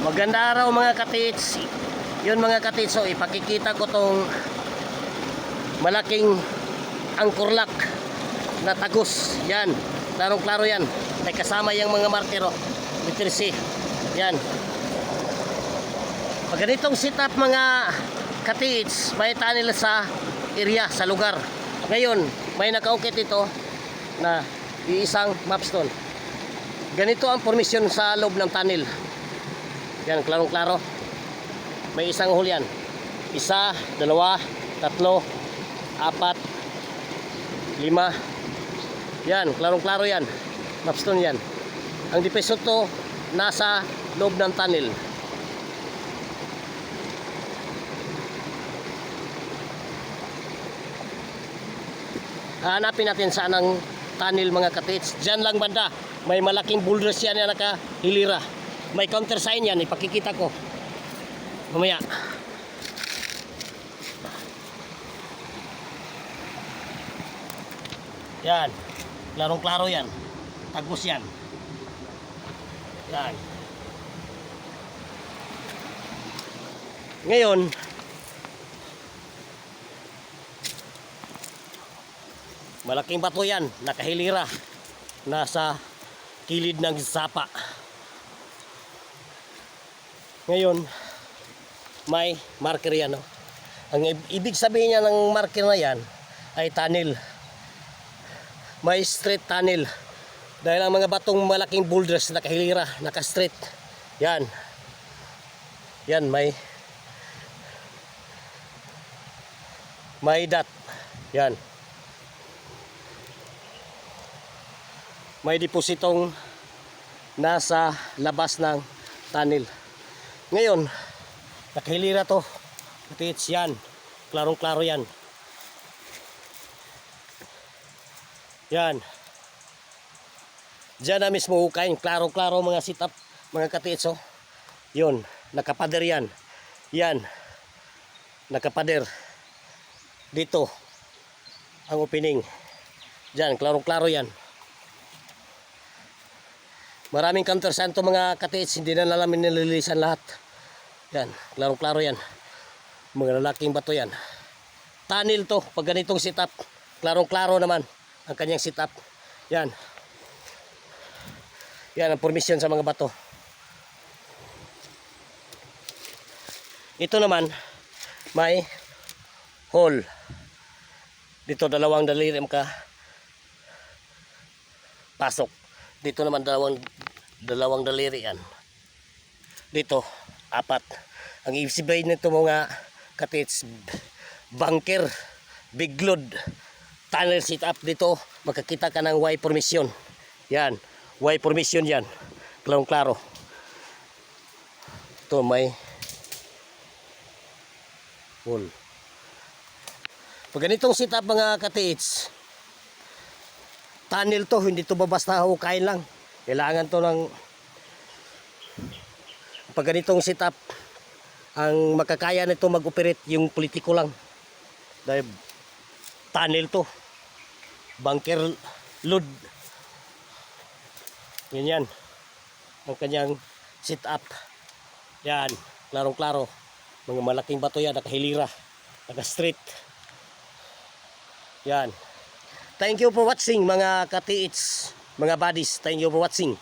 Maganda araw mga katits. Yun mga katits, so ipakikita ko tong malaking angkorlak na tagus. Yan, klarong klaro yan. May kasama yung mga markero, letter C. Yan. Pag ganitong setup mga katits, may tunnel sa area, sa lugar. Ngayon, may nakaukit ito na iisang mapstone. Ganito ang formasyon sa loob ng tunnel. Yan, klarong klaro. May isang hole yan. Isa, dalawa, tatlo, apat, lima. Yan, klarong klaro yan. Mapstone yan. Ang deposit to nasa loob ng tunnel. Hanapin natin saan ang tunnel mga katits. Diyan lang banda. May malaking boulders yan na nakahilira. May counter sign yan. Ipakikita ko mamaya. Yan. Klarong klaro yan. Tagus yan. Yan. Ngayon, malaking bato yan, nakahilira, nasa kilid ng sapa. Ngayon, may marker yan. No? Ang ibig sabihin niya ng marker na yan ay tunnel. May straight tunnel. Dahil ang mga batong malaking boulders nakahilira, naka-straight. Yan. Yan, may dot. Yan. May depositong nasa labas ng tunnel. Ngayon, nakahilira to. Katits yan. Klarong klaro yan. Yan. Diyan na mismo hukayin. Klarong klaro mga sit-up. Mga katits oh. Yun. Nakapader yan. Yan. Nakapader. Dito. Ang opening. Diyan. Klarong klaro yan. Maraming countersign to mga katits, hindi na namin nililisan lahat. Yan, klarong klaro yan. Mga lalaking bato yan. Tunnel to, pag ganitong setup. Klarong klaro naman ang kanyang setup. Yan. Yan ang permission sa mga bato. Ito naman, may hole. Dito dalawang daliri ka pasok. Dito naman dalawang daliri yan. Dito, apat. Ang ibig sabihin nito mga katits, bunker, big load, tunnel sit up dito, makakita ka ng Y formation. Yan, Y formation yan. Klarong klaro. Ito may hole. Pag ganitong sit up mga katits, tunnel to, hindi to basta hukayin lang. Kailangan to ng pag ganitong setup, ang makakaya nito mag-operate yung politiko lang. Dahil tunnel to. Bunker load. Yan. Ang kanyang setup. Yan. Klarong klaro. Mga malaking bato yan. Nakahilira. Naka-straight. Yan. Thank you for watching mga katiits, mga buddies. Thank you for watching.